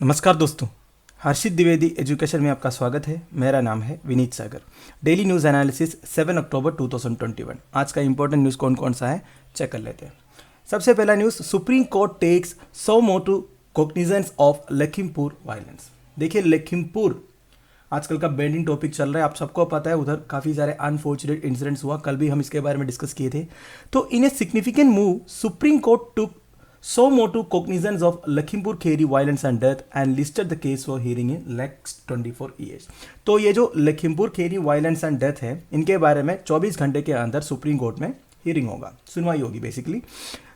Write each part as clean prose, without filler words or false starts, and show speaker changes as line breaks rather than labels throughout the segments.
नमस्कार दोस्तों, हर्षित द्विवेदी एजुकेशन में आपका स्वागत है। मेरा नाम है विनीत सागर। डेली न्यूज़ एनालिसिस 7 अक्टूबर 2021। आज का इंपॉर्टेंट न्यूज़ कौन कौन सा है चेक कर लेते हैं। सबसे पहला news, Supreme Court takes suo motu cognizance of Lakhimpur violence. देखिए, लखीमपुर आजकल का बेंडिंग टॉपिक चल रहा है, आप सबको पता है। उधर काफ़ी सारे अनफॉर्चुनेट इंसिडेंट्स हुआ, कल भी हम इसके बारे में डिस्कस किए थे। तो in a significant move, supreme court took so motu cognizance of Lakhimpur Kheri violence and death and listed the case for hearing in next 24 years। तो ये जो Lakhimpur Kheri violence and death है, इनके बारे में 24 घंटे के अंदर सुप्रीम कोर्ट में हियरिंग होगा, सुनवाई होगी बेसिकली।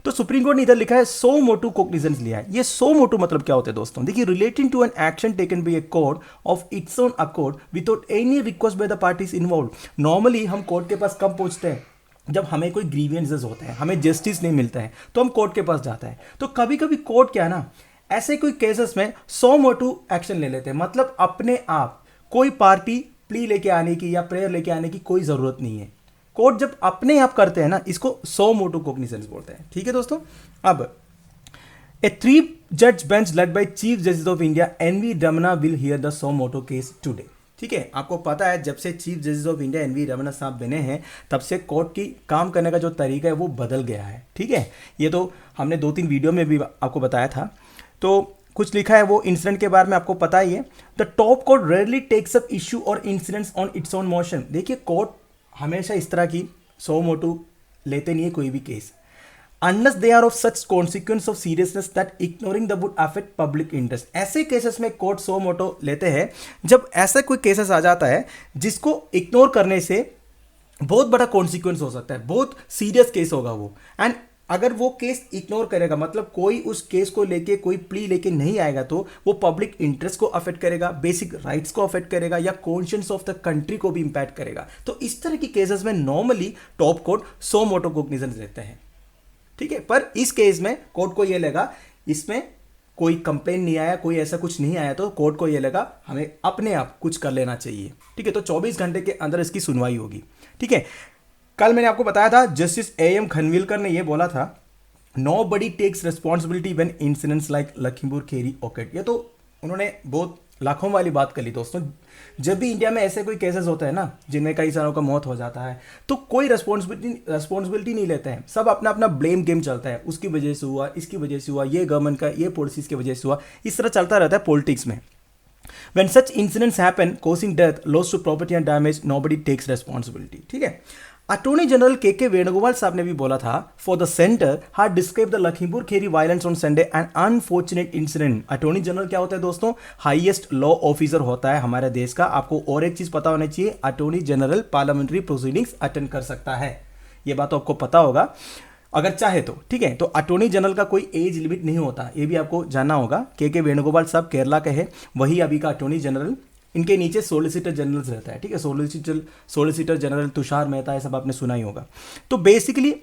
तो सुप्रीम कोर्ट ने इधर लिखा है सो मोटू कोग्निजेंस लिया है। ये सो मोटू मतलब क्या होता है दोस्तों? देखिए, relating to an action taken by a court of its own accord without any request by the parties involve. Normally हम कोर्ट के पास कब पहुंचते हैं? जब हमें कोई ग्रीवियंसेस होते हैं, हमें जस्टिस नहीं मिलता है, तो हम कोर्ट के पास जाते हैं। तो कभी कभी कोर्ट क्या है ना, ऐसे कोई केसेस में सो मोटू एक्शन ले लेते हैं। मतलब अपने आप कोई पार्टी प्ली लेके आने की या प्रेयर लेके आने की कोई जरूरत नहीं है। कोर्ट जब अपने आप करते हैं ना, इसको सो मोटू कॉग्निजेंस बोलते हैं। ठीक है दोस्तों। अब ए 3 जज bench led by Chief justice of India NV Ramana will hear the suo moto case today. ठीक है, आपको पता है जब से Chief justice of India NV Ramana साहब बने हैं, तब से कोर्ट की काम करने का जो तरीका है वो बदल गया है। ठीक है, ये तो हमने 2-3 वीडियो में भी आपको बताया था। तो कुछ लिखा है वो इंसिडेंट के बारे में, आपको पता ही है। The top court rarely takes up issue और incidents on its own motion. देखिए, कोर्ट हमेशा इस तरह की सो मोटू लेते नहीं है कोई भी case, unless they are of such consequence of seriousness that ignoring them would affect public interest। ऐसे केसेस में कोर्ट सो मोटो लेते हैं जब ऐसा कोई केसेस आ जाता है जिसको इग्नोर करने से बहुत बड़ा कॉन्सिक्वेंस हो सकता है, बहुत सीरियस केस होगा वो। एंड अगर वो केस इग्नोर करेगा, मतलब कोई उस केस को लेके कोई प्ली लेके नहीं आएगा, तो वो पब्लिक इंटरेस्ट को अफेक्ट करेगा, बेसिक राइट्स को अफेक्ट करेगा, या कॉन्शियंस ऑफ द कंट्री को भी इंपैक्ट करेगा। तो इस तरह की केसेस में नॉर्मली टॉप कोर्ट सो मोटो कॉग्निजेंस लेते हैं। ठीक है, पर इस केस में कोर्ट को यह लगा इसमें कोई कंप्लेन नहीं आया, कोई ऐसा कुछ नहीं आया, तो कोर्ट को यह लगा हमें अपने आप कुछ कर लेना चाहिए। ठीक है, तो 24 घंटे के अंदर इसकी सुनवाई होगी। ठीक है, कल मैंने आपको बताया था जस्टिस एएम खनविलकर ने यह बोला था, nobody takes responsibility when incidents like Lakhimpur Kheri occur. ये तो उन्होंने बहुत लाखों वाली बात कर ली दोस्तों। जब भी इंडिया में ऐसे कोई केसेस होते हैं ना, जिनमें कई सारों का मौत हो जाता है, तो कोई रिस्पॉन्सिबिलिटी नहीं लेते हैं। सब अपना अपना ब्लेम गेम चलता है, उसकी वजह से हुआ, इसकी वजह से हुआ, ये गवर्नमेंट का ये पॉलिसीज की वजह से हुआ, इस तरह चलता रहता है पॉलिटिक्स में। When such incidents happen causing death, loss to property and damage, nobody takes responsibility। ठीक है, अटॉर्नी जनरल के वेणुगोपाल साहब ने भी बोला था, for the centre had describe the Lakhimpur Kheri violence on Sunday and unfortunate incident. Attorney general क्या होता है दोस्तों? हाईएस्ट लॉ ऑफिसर होता है हमारे देश का। आपको और एक चीज पता होनी चाहिए, attorney general parliamentary proceedings attend कर सकता है। ये बात तो आपको पता होगा अगर चाहे तो। ठीक है, तो अटॉर्नी जनरल का कोई एज लिमिट नहीं होता, ये भी आपको जानना होगा। के वेणुगोपाल साहब केरला के हैं, वही अभी का अटॉर्नी जनरल। इनके नीचे सोलिसिटर जनरल रहता है। ठीक है, सोलिसिटर जनरल तुषार मेहता, है सब आपने सुना ही होगा। तो बेसिकली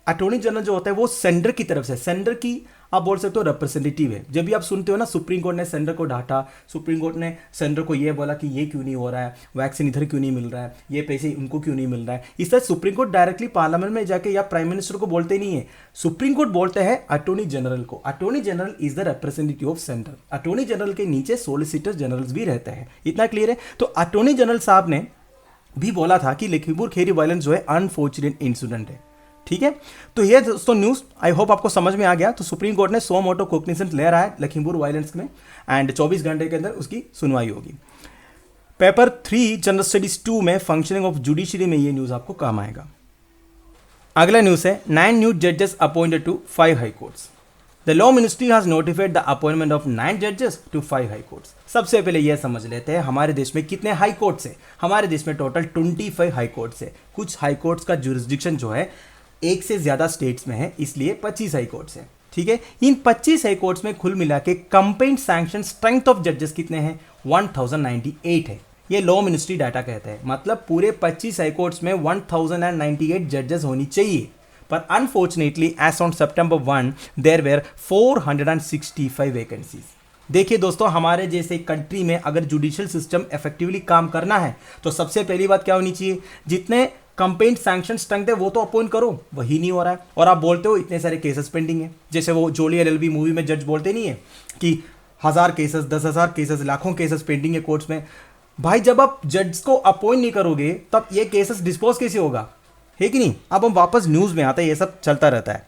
अटॉर्नी जनरल जो होता है वो सेंटर की तरफ से, सेंटर की आप बोल सकते हो रिप्रेजेंटेटिव है। जब भी आप सुनते हो ना सुप्रीम कोर्ट ने सेंटर को डांटा, सुप्रीम कोर्ट ने सेंटर को ये बोला कि ये क्यों नहीं हो रहा है, वैक्सीन इधर क्यों नहीं मिल रहा है, ये पैसे उनको क्यों नहीं मिल रहा है, इस तरह सुप्रीम कोर्ट डायरेक्टली पार्लियामेंट में जाके या प्राइम मिनिस्टर को बोलते नहीं है। सुप्रीम कोर्ट बोलते हैं अटॉर्नी जनरल को। Attorney general is the representative of centre. Attorney general के नीचे सोलिसिटर जनरल्स भी रहते हैं। इतना क्लियर है? तो अटॉर्नी जनरल साहब ने भी बोला था कि लखीमपुर खेरी वायलेंस जो है अनफॉर्चुनेट इंसिडेंट है। ठीक है, तो ये दोस्तों न्यूज़ आई होप आपको समझ में आ गया। तो सुप्रीम कोर्ट ने सो मोटो कॉग्निजेंस ले रहा है लखीमपुर वायलेंस में, एंड 24 घंटे के अंदर उसकी सुनवाई होगी। पेपर 3 जनरल स्टडीज 2 में फंक्शनिंग ऑफ जुडिशरी में ये न्यूज़ आपको काम आएगा। अगला न्यूज़ है 9 न्यू जजेस appointed to 5 high courts. The law ministry has notified the appointment of 9 जजेस टू 5 हाई कोर्ट्स। सबसे पहले यह समझ लेते हैं हमारे देश में कितने हाई कोर्ट्स है। हमारे देश में टोटल 25 हाई कोर्ट्स है। कुछ हाई कोर्ट्स का जुरिस्डिक्शन जो है एक से ज्यादा स्टेट्स में है, इसलिए 25 हाई कोर्ट्स है। ठीक है, इन 25 हाई कोर्ट्स में कुल मिला के कंप्लेंट सैंक्शन स्ट्रेंथ ऑफ जजेस कितने हैं? 1098 है। ये लॉ मिनिस्ट्री डाटा कहता है, मतलब पूरे 25 हाई कोर्ट्स में 1098 जजेस होनी चाहिए। पर unfortunately as on September 1 there were 465 vacancies. देखिए दोस्तों, हमारे जैसे कंट्री में अगर जुडिशियल सिस्टम इफेक्टिवली काम करना है तो सबसे पहली बात क्या होनी चाहिए? जितने कंप्लेंट सैंक्शन स्ट्रेंथ है वो तो अपॉइंट करो, वही नहीं हो रहा है। और आप बोलते हो इतने सारे केसेस पेंडिंग है, जैसे वो जोली एलएलबी मूवी में जज बोलते नहीं है कि 1000 केसेस, 10,000 केसेस, लाखों केसेस पेंडिंग है कोर्ट्स में। भाई जब आप जज को अपॉइंट नहीं करोगे तब ये केसेस डिस्पोज कैसे होगा, है कि नहीं। अब हम वापस न्यूज में आते हैं, ये सब चलता रहता है।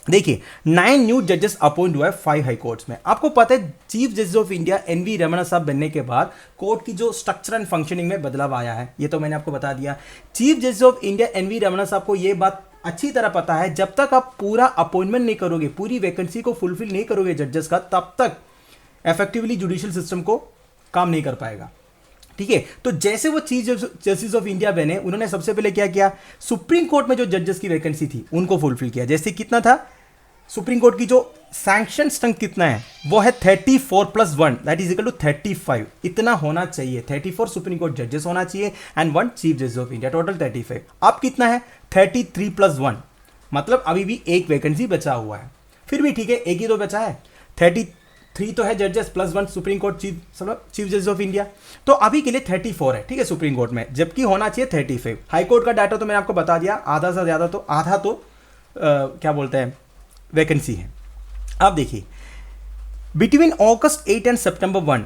देखिए 9 न्यू जजेस अपॉइंट हुआ है 5 हाई कोर्ट्स में। आपको पता है Chief justice of India NV Ramana साहब बनने के बाद कोर्ट की जो स्ट्रक्चर एंड फंक्शनिंग में बदलाव आया है, ये तो मैंने आपको बता दिया। Chief justice of India NV Ramana साहब को ये बात अच्छी तरह पता है, जब तक आप पूरा अपॉइंटमेंट नहीं करोगे, पूरी वैकेंसी को फुलफिल नहीं करोगे जजेस का, तब तक इफेक्टिवली जुडिशियल सिस्टम को काम नहीं कर पाएगा। ठीक है, तो जैसे वो चीफ जस्टिस ऑफ इंडिया बने, उन्होंने सबसे पहले क्या किया, सुप्रीम कोर्ट में जो जजेस की वैकेंसी थी उनको फुलफिल किया। जैसे कितना था सुप्रीम कोर्ट की जो सैंक्शन स्ट्रेंथ कितना है, वो है 34 + 1 दैट इज इक्वल टू 35। इतना होना चाहिए, 34 सुप्रीम कोर्ट जजेस होना चाहिए and 1 chief justice of India, total 35। अब कितना है 33 + 1, मतलब अभी भी एक वैकेंसी बचा हुआ है। फिर भी ठीक है, एक ही तो बचा है, 33 तो है जजेस +1 supreme Court chief justice of India, तो अभी के लिए 34 है। ठीक है, सुप्रीम कोर्ट में, जबकि होना चाहिए 35। हाई कोर्ट का डाटा तो मैंने आपको बता दिया, आधा से ज्यादा तो आधा तो क्या बोलते हैं वैकेंसी है। अब देखिए between August 8 and September 1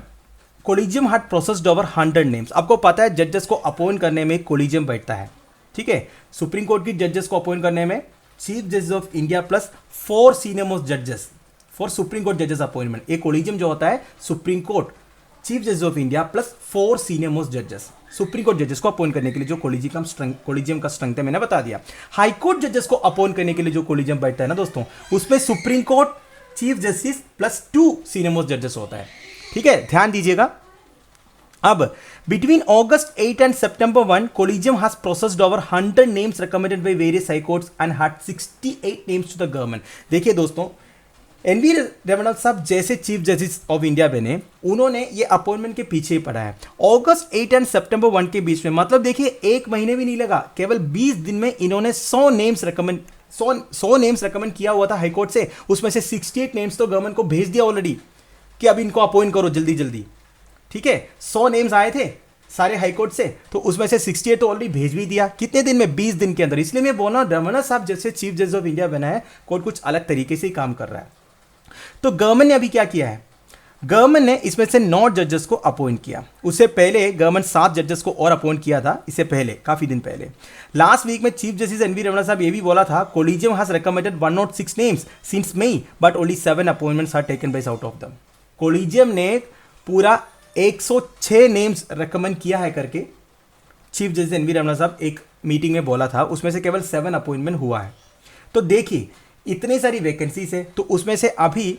collegium had processed over 100 names. आपको पता है जजेस को अपॉइंट करने में कोलिजियम बैठता है। ठीक है, सुप्रीम कोर्ट की जजेस को अपॉइंट करने में chief justice of India plus 4 senior most जजेस फॉर सुप्रीम कोर्ट जजेस अपॉइंटमेंट। एक कोलिजियम जो होता है supreme Court chief justice of India plus 4 senior most जजेस, सुप्रीम कोर्ट जजेस को अपॉइंट करने के लिए जो कोलिजियम का स्ट्रेंथ है मैंने बता दिया। हाई कोर्ट जजेस को अपॉइंट करने के लिए जो कोलिजियम बैठता है ना दोस्तों, उसमें Supreme Court chief justice plus 2 senior most जजेस होता है। ठीक है, ध्यान दीजिएगा। अब between August 8 and September 1 collegium has processed over 100 names recommended by various high courts and had 68 names to the government. देखिए दोस्तों, एनवी रमणा साहब जैसे चीफ जस्टिस ऑफ इंडिया बने, उन्होंने ये अपॉइंटमेंट के पीछे ही पड़ा है। अगस्त 8 एंड सितंबर 1 के बीच में, मतलब देखिए एक महीने भी नहीं लगा, केवल 20 दिन में इन्होंने 100 नेम्स रिकमेंड किया हुआ था हाईकोर्ट से। उसमें से 68 नेम्स तो गवर्नमेंट को भेज दिया ऑलरेडी कि अब इनको अपॉइंट करो जल्दी जल्दी। ठीक है, 100 नेम्स आए थे सारे हाईकोर्ट से, तो उसमें से 68 तो ऑलरेडी भेज भी दिया। कितने दिन में? 20 दिन के अंदर। इसलिए मैं बोल रहा हूं रमणा साहब जैसे चीफ जस्टिस ऑफ इंडिया बना है, कोर्ट कुछ अलग तरीके से ही काम कर रहा है। तो गवर्नमेंट ने अभी क्या किया है, गवर्नमेंट ने इसमें से 9 जजेस को अपॉइंट किया। उससे पहले गवर्नमेंट 7 जजेस को और अपॉइंट किया था, इससे पहले काफी दिन पहले। लास्ट वीक में चीफ जस्टिस एनवी रमणा साहब ये भी बोला था, collegium has recommended 106 names since May but only 7 appointments are taken by out of them. Collegium ने पूरा 106 नेम्स रिकमेंड किया है करके चीफ जस्टिस एनवी रमणा साहब एक मीटिंग में बोला था, उसमें से केवल 7 अपॉइंटमेंट हुआ है। तो देखिए इतनी सारी वैकेंसीज है, तो उसमें से अभी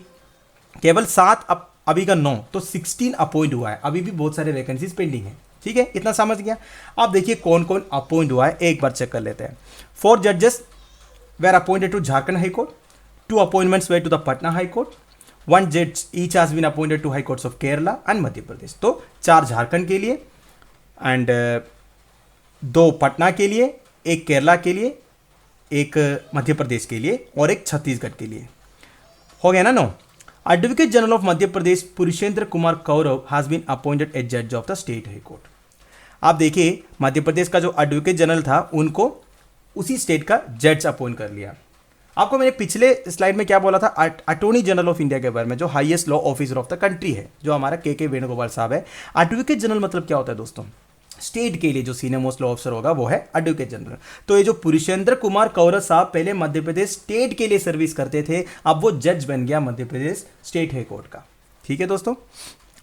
केवल 7 अभी का 9, तो 16 अपॉइंट हुआ है। अभी भी बहुत सारे वैकेंसीज पेंडिंग है। ठीक है, इतना समझ गया। अब देखिए कौन कौन अपॉइंट हुआ है, एक बार चेक कर लेते हैं। 4 जजेस were appointed to Jharkhand high court, 2 appointments were to the Patna high court, 1 जज each has been appointed to high courts of Kerala and Madhya Pradesh. तो 4 झारखंड के लिए एंड 2 पटना के लिए, 1 केरला के लिए, 1 मध्य प्रदेश के लिए और 1 छत्तीसगढ़ के लिए। हो गया ना 9। Advocate general of Madhya Pradesh Purushendra Kumar Kaurav has been appointed as जज of the state high court. आप देखिए मध्य प्रदेश का जो एडवोकेट जनरल था, उनको उसी स्टेट का जज अपॉइंट कर लिया। आपको मैंने पिछले स्लाइड में क्या बोला था, अटॉर्नी जनरल ऑफ इंडिया के बारे में, जो highest law officer of the country है, जो हमारा के वेणुगोपाल साहब है। एडवोकेट जनरल मतलब क्या होता है दोस्तों, स्टेट के लिए जो सीनियर मोस्ट लॉ ऑफिसर होगा वो है एडवोकेट जनरल। तो ये जो पुरुषेंद्र कुमार कौरव साहब पहले मध्य प्रदेश स्टेट के लिए सर्विस करते थे, अब वो जज बन गया Madhya Pradesh state high court का। ठीक है दोस्तों,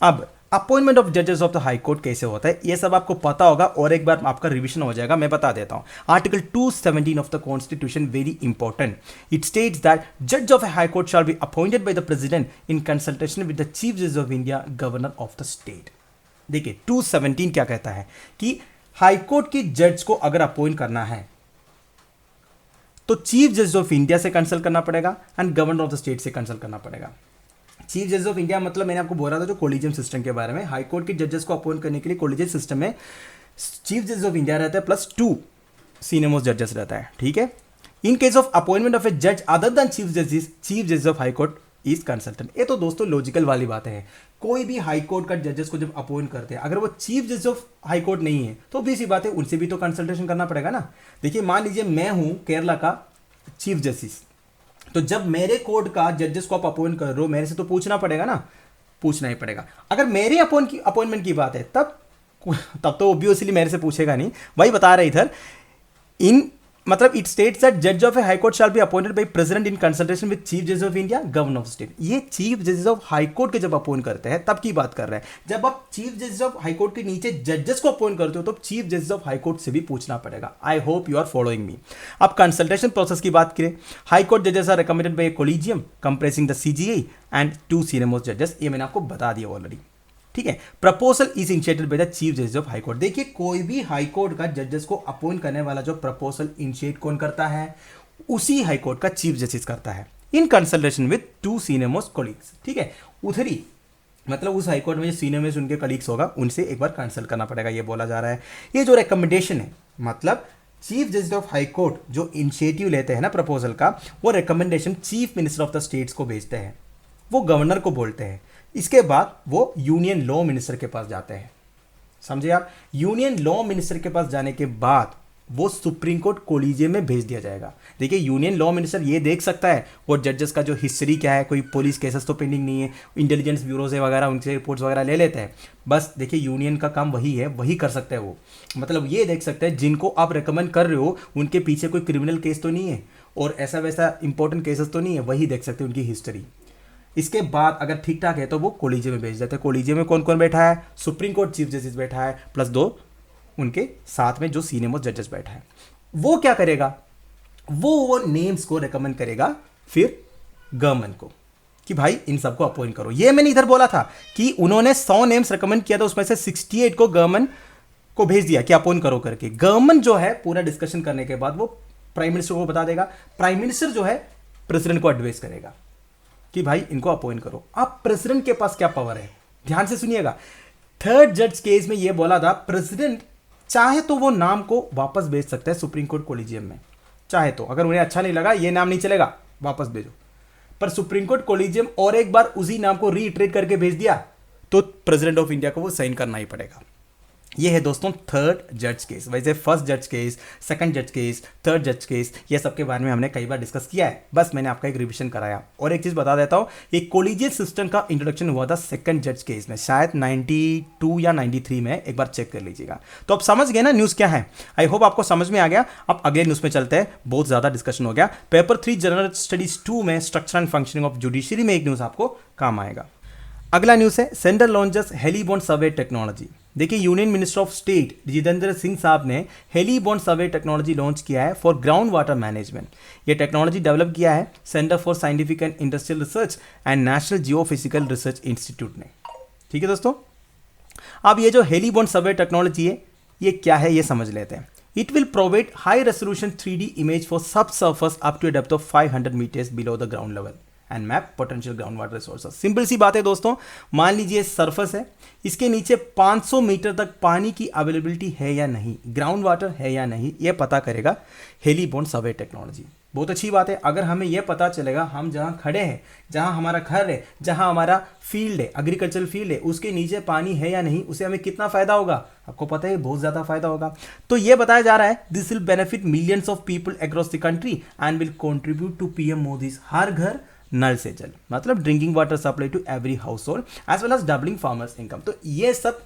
अब अपॉइंटमेंट ऑफ जजेस ऑफ द हाई कोर्ट कैसे होता है ये सब आपको पता होगा, और एक बार आपका रिवीजन हो जाएगा। मैं बता देता हूं, article 217 of the constitution very important. It states that जज of a high court shall be appointed by the president in consultation with the chief justice of India, governor of the state. देखिए 217 क्या कहता है कि high court की जज को अगर अपॉइंट करना है तो चीफ जस्टिस ऑफ इंडिया से कंसल्ट करना पड़ेगा and governor of the state से कंसल्ट करना पड़ेगा। चीफ जस्टिस ऑफ इंडिया मतलब मैंने आपको बोल रहा था जो कोलिजियम सिस्टम के बारे में, हाईकोर्ट के जजेस को अपॉइंट करने के लिए कोलिजियम सिस्टम में चीफ जस्टिस ऑफ इंडिया रहता है प्लस 2 सीनियर मोस्ट जजेस रहता है। ठीक है, in case of appointment of a जज other than chief justice of high court is consultant. ये तो दोस्तों लॉजिकल वाली बात है। कोई भी हाई कोर्ट का जजेस को जब अपॉइंट करते हैं, अगर वो chief justice of high court नहीं है तो भी सी बात है, उनसे भी तो कंसल्टेशन करना पड़ेगा ना। देखिए मान लीजिए मैं हूं केरला का चीफ जस्टिस, तो जब मेरे कोर्ट का जजेस को आप अपॉइंट कर रहे हो, मेरे से तो पूछना पड़ेगा ना पूछना ही पड़ेगा। अगर मेरे अपॉइंटमेंट की बात है तब तो ऑब्वियसली मेरे से पूछेगा नहीं। वही बता रहे इधर, इन मतलब इट स्टेट्स दैट जज of a high court shall be appointed by president in consultation with chief justice of India, governor of state. ये chief justice of high court के जब अपॉइंट करते हैं तब की बात कर रहे हैं। जब आप chief justice of high court के नीचे जजेस को अपॉइंट करते हो तो chief justice of high court से भी पूछना पड़ेगा। I hope you are following me. अब कंसल्टेशन प्रोसेस की बात करें, हाई कोर्ट जजेस are recommended by a collegium compressing the CJI and 2 senior most जजेस। ये मैंने आपको बता दिया ऑलरेडी, ठीक है। Proposal is initiated by the chief justice of high court. देखिए कोई भी हाई कोर्ट का जजेस को अपॉइंट करने वाला जो प्रपोजल इनिशिएट कौन करता है, उसी हाई कोर्ट का चीफ जस्टिस करता है, इन consultation with 2 senior most colleagues, ठीक है। उधर ही मतलब उस हाई कोर्ट में जो सीनियर मोस्ट उनके कलीग्स होगा उनसे एक बार कंसल्ट करना पड़ेगा, ये बोला जा रहा है। ये जो रिकमेंडेशन है, मतलब chief justice of high court जो इनिशिएटिव लेते हैं ना प्रपोजल का, वो recommendation chief minister of the states को भेजते हैं, वो गवर्नर को बोलते हैं। इसके बाद वो यूनियन लॉ मिनिस्टर के पास जाते हैं, समझे आप। यूनियन लॉ मिनिस्टर के पास जाने के बाद वो सुप्रीम कोर्ट कोलिजियम में भेज दिया जाएगा। देखिए यूनियन लॉ मिनिस्टर ये देख सकता है वो जजेस का जो हिस्ट्री क्या है, कोई पुलिस केसेस तो पेंडिंग नहीं है, इंटेलिजेंस ब्यूरो से वगैरह उनसे रिपोर्ट्स वगैरह ले लेते हैं। बस देखिए यूनियन का काम वही है, वही कर सकते हैं वो। मतलब ये देख सकते हैं जिनको आप रिकमेंड कर रहे हो उनके पीछे कोई क्रिमिनल केस तो नहीं है और ऐसा वैसा इंपॉर्टेंट केसेस तो नहीं है, वही देख सकते हैं उनकी हिस्ट्री। इसके बाद अगर ठीक ठाक है तो वो कोलिजियम में भेज देते हैं। कोलिजियम में कौन कौन बैठा है, सुप्रीम कोर्ट चीफ जस्टिस बैठा है प्लस 2 उनके साथ में जो सीनियर मोस्ट जजेस बैठा है। वो क्या करेगा, वो नेम्स को रिकमेंड करेगा फिर गवर्नमेंट को कि भाई इन सबको अपॉइंट करो। ये मैंने इधर बोला था कि उन्होंने 100 नेम्स रिकमेंड किया था, उसमें से 68 को गवर्नमेंट को भेज दिया कि अपॉइंट करो करके। गवर्नमेंट जो है पूरा डिस्कशन करने के बाद वो प्राइम मिनिस्टर को बता देगा। प्राइम मिनिस्टर जो है प्रेसिडेंट को एडवाइस करेगा कि भाई इनको अपॉइंट करो। अब प्रेसिडेंट के पास क्या पावर है, ध्यान से सुनिएगा। थर्ड जज केस में यह बोला था प्रेसिडेंट चाहे तो वो नाम को वापस भेज सकता है सुप्रीम कोर्ट कोलिजियम में, चाहे तो। अगर उन्हें अच्छा नहीं लगा ये नाम नहीं चलेगा, वापस भेजो। पर सुप्रीम कोर्ट कोलिजियम और एक बार उसी नाम को रीइटरेट करके भेज दिया तो प्रेसिडेंट ऑफ इंडिया को वो साइन करना ही पड़ेगा। ये है दोस्तों थर्ड जज केस। वैसे फर्स्ट जज केस, सेकंड जज केस, थर्ड जज केस, ये सब के बारे में हमने कई बार डिस्कस किया है, बस मैंने आपका एक रिवीजन कराया। और एक चीज बता देता हूं, ये कोलिजियस सिस्टम का इंट्रोडक्शन हुआ था सेकंड जज केस में, शायद 92 या 93 में, एक बार चेक कर लीजिएगा। तो अब समझ गए ना न्यूज क्या है। आई होप आपको समझ में आ गया। अब अगले न्यूज में चलते हैं, बहुत ज्यादा डिस्कशन हो गया। पेपर 3 जनरल स्टडीज 2 में structure and functioning of judiciary में एक न्यूज आपको काम आएगा। अगला न्यूज है सेंटर लॉन्चेस हेलीबॉर्न सर्वे टेक्नोलॉजी। देखिए union minister of state Jitendra Singh साहब ने हेलीबॉर्न सर्वे टेक्नोलॉजी लॉन्च किया है फॉर ग्राउंड वाटर मैनेजमेंट। ये टेक्नोलॉजी डेवलप किया है centre for scientific and industrial research and national geophysical research institute ने, ठीक है दोस्तों। अब ये जो हेलीबॉर्न सर्वे टेक्नोलॉजी है ये क्या है ये समझ लेते हैं। It will provide high resolution 3D image for sub surface up to a depth of 500 metres below the ground level and map potential ground water resources. Simple सी बात है दोस्तों, मान लीजिए सरफेस है, इसके नीचे 500 मीटर तक पानी की अवेलेबिलिटी है या नहीं, ग्राउंड वाटर है या नहीं, ये पता करेगा हेलीबॉर्न सर्वे टेक्नोलॉजी। बहुत अच्छी बात है। अगर हमें यह पता चलेगा हम जहाँ खड़े हैं, जहाँ हमारा घर है, जहाँ हमारा फील्ड है, एग्रीकल्चरल फील्ड है, उसके नीचे पानी है या नहीं, उसे हमें कितना फायदा होगा, आपको पता है बहुत ज़्यादा फायदा होगा। तो ये बताया जा रहा है this will benefit millions of people across the country and will contribute to PM Modi's हर घर नल से जल, मतलब drinking water supply to every household as well as doubling farmers income. तो ये सब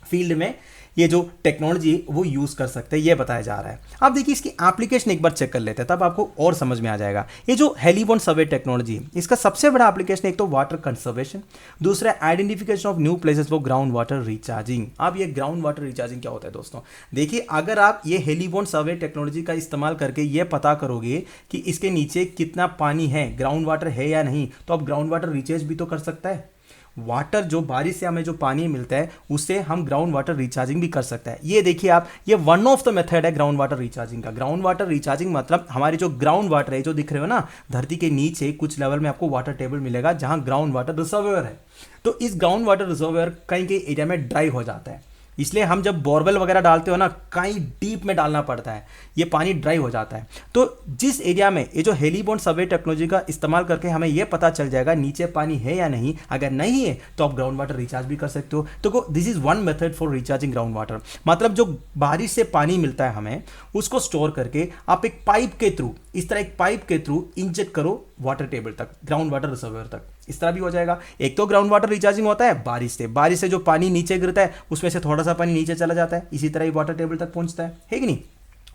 फील्ड में ये जो टेक्नोलॉजी वो यूज कर सकते हैं, ये बताया जा रहा है। अब देखिए इसकी एप्लीकेशन एक बार चेक कर लेते हैं, तब आपको और समझ में आ जाएगा। ये जो हेलीबॉर्न सर्वे टेक्नोलॉजी, इसका सबसे बड़ा एप्लीकेशन एक तो वाटर कंजर्वेशन, दूसरा identification of new places for ground water recharging. अब ये ग्राउंड वाटर रिचार्जिंग क्या होता है दोस्तों, देखिए अगर आप ये हेलीबॉर्न सर्वे टेक्नोलॉजी का इस्तेमाल करके ये पता करोगे कि इसके नीचे कितना पानी है, ग्राउंड वाटर है या नहीं, तो आप ग्राउंड वाटर रिचार्ज भी तो कर सकता है। वाटर जो बारिश से हमें जो पानी मिलता है उससे हम ग्राउंड वाटर रिचार्जिंग भी कर सकते हैं। ये देखिए आप, ये वन ऑफ द मेथड है ग्राउंड वाटर रिचार्जिंग का। ग्राउंड वाटर रिचार्जिंग मतलब हमारे जो ग्राउंड वाटर है, जो दिख रहे हो ना धरती के नीचे कुछ लेवल में आपको वाटर टेबल मिलेगा जहां ग्राउंड वाटर रिजर्वोयर है। तो इस ग्राउंड वाटर रिजर्वोयर कहीं कहीं एरिया में ड्राई हो जाता है, इसलिए हम जब बोरवेल वगैरह डालते हो ना कहीं डीप में डालना पड़ता है, ये पानी ड्राई हो जाता है। तो जिस एरिया में ये जो हेलीबॉर्न सर्वे टेक्नोलॉजी का इस्तेमाल करके हमें ये पता चल जाएगा नीचे पानी है या नहीं, अगर नहीं है तो आप ग्राउंड वाटर रिचार्ज भी कर सकते हो। तो this is one method for recharging ground water, मतलब जो बारिश से पानी मिलता है हमें उसको स्टोर करके आप एक पाइप के थ्रू, इस तरह एक पाइप के थ्रू इंजेक्ट करो वाटर टेबल तक, ग्राउंड वाटर रिजर्वोयर तक। इस तरह भी हो जाएगा। एक तो ग्राउंड वाटर रिचार्जिंग होता है बारिश से जो पानी नीचे गिरता है उसमें से थोड़ा सा पानी नीचे चला जाता है, इसी तरह ही वाटर टेबल तक पहुंचता है कि नहीं।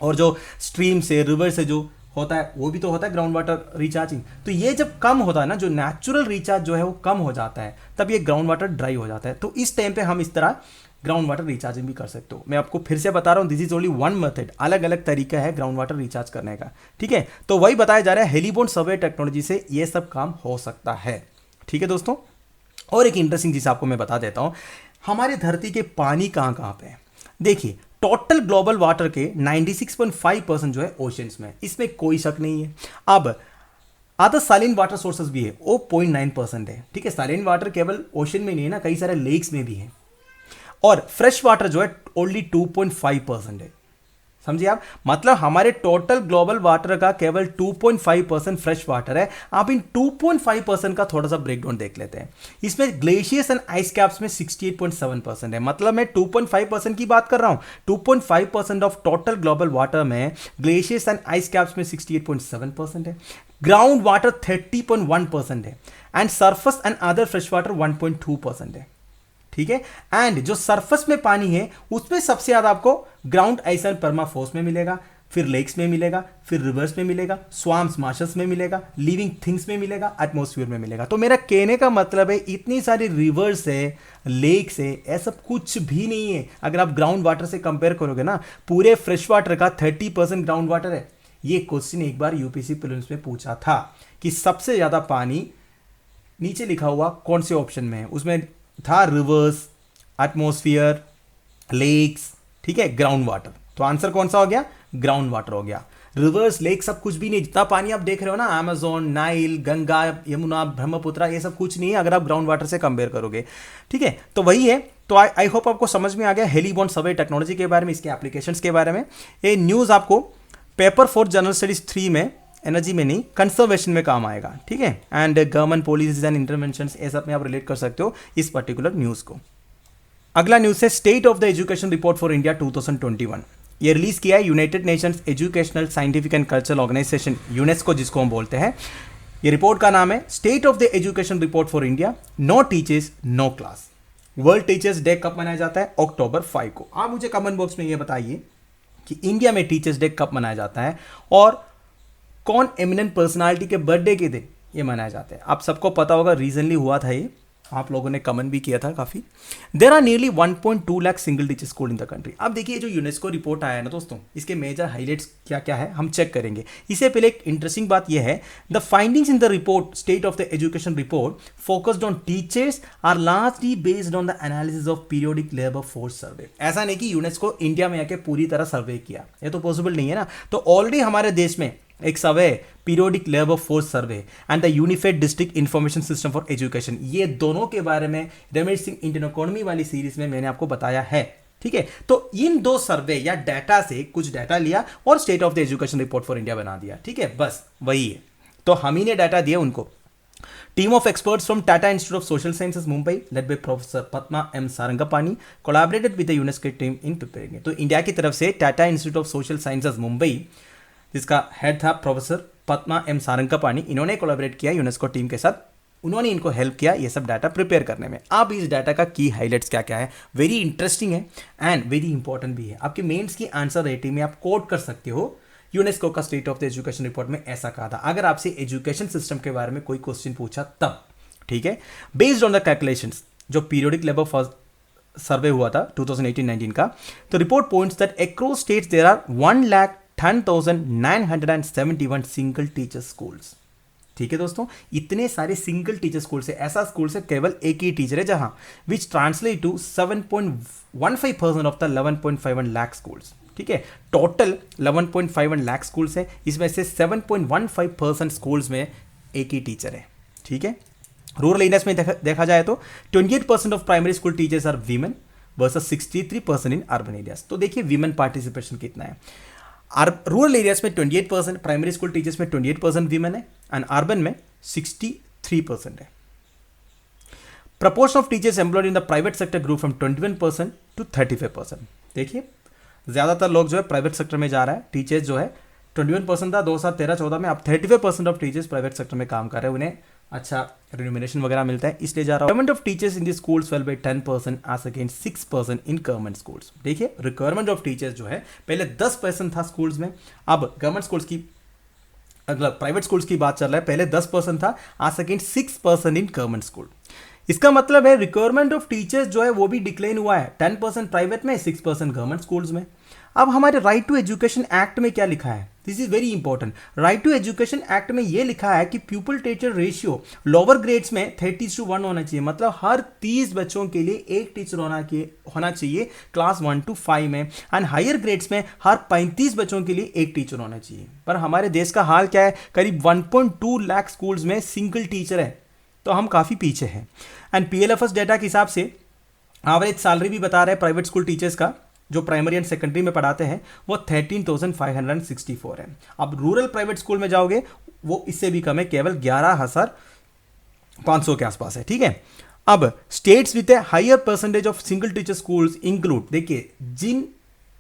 और जो स्ट्रीम से रिवर से जो होता है वो भी तो होता है ग्राउंड वाटर रिचार्जिंग। तो ये जब कम होता है ना, जो नेचुरल रिचार्ज जो है वो कम हो जाता है, तब ये ग्राउंड वाटर ड्राई हो जाता है। तो इस टाइम पे हम इस तरह ग्राउंड वाटर रिचार्जिंग भी कर सकते हो। मैं आपको फिर से बता रहा हूँ, this is only one method, अलग अलग तरीका है ग्राउंड वाटर रिचार्ज करने का, ठीक है। तो वही बताया जा रहा है, हेलीबोर्न सर्वे टेक्नोलॉजी से ये सब काम हो सकता है, ठीक है दोस्तों। और एक इंटरेस्टिंग चीज आपको मैं बता देता हूँ, हमारे धरती के पानी कहाँ कहाँ पे है। देखिए टोटल ग्लोबल वाटर के 96.5% जो है ओशंस में, इसमें कोई शक नहीं है। अब अदर साइलेंट वाटर सोर्सेज भी है, वो 0.9% है, ठीक है। साइलेंट वाटर केवल ओशन में नहीं है ना, कई सारे लेक्स में भी है। और फ्रेश वाटर जो है ओनली 2.5% है, समझिए आप। मतलब हमारे टोटल ग्लोबल वाटर का केवल 2.5% फ्रेश वाटर है। आप इन 2.5% का थोड़ा सा ब्रेकडाउन देख लेते हैं। इसमें ग्लेशियर्स एंड आइस कैप्स में 68.7% है। मतलब मैं 2.5% की बात कर रहा हूं। 2.5% ऑफ टोटल ग्लोबल वाटर में ग्लेशियर्स एंड आइस कैप्स में 68.7% है। ग्राउंड वाटर 30.1% है and surface and other fresh water 1.2% है, ठीक है। एंड जो सरफेस में पानी है उसमें सबसे ज्यादा आपको ग्राउंड आइस एंड परमाफ्रॉस्ट में मिलेगा, फिर लेक्स में मिलेगा, फिर रिवर्स में मिलेगा, स्वाम्स मार्शस में मिलेगा, लिविंग थिंग्स में मिलेगा, एटमॉस्फेयर में मिलेगा। तो मेरा कहने का मतलब है इतनी सारी रिवर्स है, लेक्स है, ऐसा कुछ भी नहीं है। अगर आप ग्राउंड वाटर से कंपेयर करोगे ना, पूरे फ्रेश वाटर का 30% ग्राउंड वाटर है। ये क्वेश्चन एक बार यूपीएससी प्रीलिम्स में पूछा था कि सबसे ज्यादा पानी नीचे लिखा हुआ कौन से ऑप्शन में है, उसमें था रिवर्स, एटमॉस्फेयर, लेक्स, ठीक है, ग्राउंड वाटर। तो आंसर कौन सा हो गया? ग्राउंड वाटर हो गया। रिवर्स, लेक सब कुछ भी नहीं। जितना पानी आप देख रहे हो ना, अमेजोन, नाइल, गंगा, यमुना, ब्रह्मपुत्र, ये सब कुछ नहीं है अगर आप ग्राउंड वाटर से कंपेयर करोगे, ठीक है। तो वही है। तो आई होप आपको समझ में आ गया हेलीबोर्न सर्वे टेक्नोलॉजी के बारे में, इसके एप्लीकेशंस के बारे में। ये न्यूज़ आपको पेपर 4 जनरल स्टडीज 3 में, एनर्जी में नहीं, कंजर्वेशन में काम आएगा, ठीक है। And government policies and interventions, ये सब में आप रिलेट कर सकते हो इस पर्टिकुलर न्यूज़ को। अगला न्यूज़ है state of the education report for India 2021। ये रिलीज किया है United Nations educational, scientific and cultural organization, UNESCO जिसको हम बोलते हैं। ये रिपोर्ट का नाम है state of the education report for India, no teachers no class. World teachers day कब मनाया जाता है? अक्टूबर 5 को। आप मुझे कमेंट बॉक्स में ये बताइए कि इंडिया में टीचर्स डे कब मनाया जाता है और कौन एमिनेंट पर्सनालिटी के बर्थडे के दिन ये मनाया जाता है। आप सबको पता होगा, रीसेंटली हुआ था ये, आप लोगों ने कमेंट भी किया था काफ़ी। There are nearly 1.2 lakh single teacher school in the country. अब देखिए जो यूनेस्को रिपोर्ट आया है ना दोस्तों, इसके मेजर हाईलाइट्स क्या क्या है हम चेक करेंगे। इससे पहले एक इंटरेस्टिंग बात यह है, the findings in the report state of the education report focused on teachers are largely based on the analysis of periodic labour force survey. ऐसा नहीं कि यूनेस्को इंडिया में आके पूरी तरह सर्वे किया, ये तो पॉसिबल नहीं है ना। तो ऑलरेडी हमारे देश में एक survey, periodic labour force survey and the unified district information system for education, ये दोनों के बारे में रमेश सिंह इंडियन इकोनॉमी वाली सीरीज में मैंने आपको बताया है, ठीक है। तो इन दो सर्वे या डाटा से कुछ डाटा लिया और state of the education report for India बना दिया, ठीक है, बस वही है। तो हम ही ने डाटा दिया उनको। Team of experts from Tata institute of social sciences Mumbai led by professor Padma M Sarangapani collaborated with the UNESCO team in preparing. तो इंडिया की तरफ से Tata institute of social sciences Mumbai, जिसका हेड था प्रोफेसर पद्मा एम सारंगपानी, इन्होंने कोलैबोरेट किया यूनेस्को टीम के साथ, उन्होंने इनको हेल्प किया ये सब डाटा प्रिपेयर करने में। अब इस डाटा का की हाइलाइट्स क्या क्या है, वेरी इंटरेस्टिंग है एंड वेरी इंपॉर्टेंट भी है। आपके मेंस की आंसर राइटिंग में आप कोट कर सकते हो, यूनेस्को का state of the education report में ऐसा कहा था, अगर आपसे एजुकेशन सिस्टम के बारे में कोई क्वेश्चन पूछा तब, ठीक है। बेस्ड ऑन द कैलकुलेशंस, जो पीरियोडिक लेबर सर्वे हुआ था 2018-19 का, तो report points that across states there are 1,10,971 single teacher schools, ठीक है दोस्तों। इतने सारे सिंगल टीचर स्कूल से, ऐसा स्कूल से केवल एक ही टीचर है जहां, which translate to 7.15% of the 11.51 lakh schools, ठीक है। टोटल 11.51 लाख स्कूल्स है, इसमें से 7.15% स्कूल्स में एक ही टीचर है, ठीक है। रूरल एरियाज में देखा जाए तो 28% of primary school teachers are women versus 63% in urban areas. तो देखिए वीमेन पार्टिसिपेशन कितना है। रूरल एरियाज में 28%, प्राइमरी स्कूल टीचर्स में 28% वीमेन है एंड अर्बन में 63% है। Proportion of teachers employed in the private sector grew from 21% to 35%। देखिए ज्यादातर लोग जो है प्राइवेट सेक्टर में जा रहा है, टीचर्स जो है 21% था 2013-14 में, अब 35% ऑफ टीचर्स प्राइवेट सेक्टर में काम कर रहे हैं, उन्हें अच्छा रिम्यूनरेशन वगैरह मिलता है, इसलिए जा रहा हूँ। Requirement of teachers in the schools fell by 10% as against 6% in government schools. देखिए रिक्वायरमेंट ऑफ टीचर्स जो है पहले 10% था स्कूल्स में, अब गवर्नमेंट स्कूल्स की मतलब प्राइवेट स्कूल्स की बात चल रहा है, पहले 10% था आज सेकेंड 6% इन गवर्नमेंट स्कूल। इसका मतलब है रिक्वायरमेंट ऑफ टीचर्स जो है वो भी डिक्लाइन हुआ है, 10% प्राइवेट में, 6% गवर्नमेंट स्कूल्स में। अब हमारे राइट टू एजुकेशन एक्ट में क्या लिखा है, this is very important. Right to education act में ये लिखा है कि pupil teacher ratio lower grades में 30:1 होना चाहिए, मतलब हर 30 बच्चों के लिए एक टीचर होना चाहिए क्लास 1 to 5 में, एंड हायर ग्रेड्स में हर 35 बच्चों के लिए एक टीचर होना चाहिए। पर हमारे देश का हाल क्या है, करीब 1.2 लाख स्कूल्स में सिंगल टीचर है, तो हम काफ़ी पीछे हैं। एंड PLFS डेटा के हिसाब से एवरेज सैलरी भी बता रहे हैं प्राइवेट स्कूल टीचर्स का जो प्राइमरी एंड सेकेंडरी में पढ़ाते हैं वो 13,564 है। अब रूरल प्राइवेट स्कूल में जाओगे वो इससे भी कम है, केवल 11,500 के आसपास है। ठीक है, अब states with a higher percentage of single teacher schools include, देखिए जिन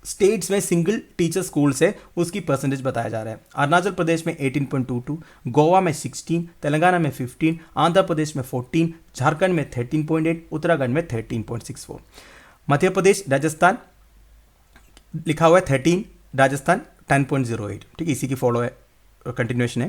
स्टेट्स में सिंगल टीचर स्कूल्स है उसकी परसेंटेज बताया जा रहा है। अरुणाचल प्रदेश में 18.22, गोवा में 16, तेलंगाना में 15, आंध्र प्रदेश में 14, झारखंड में 13.8, उत्तराखंड में 13.64, मध्य प्रदेश राजस्थान लिखा हुआ है 13, राजस्थान 10.08। ठीक है, इसी की फॉलो है कंटिन्यूएशन है।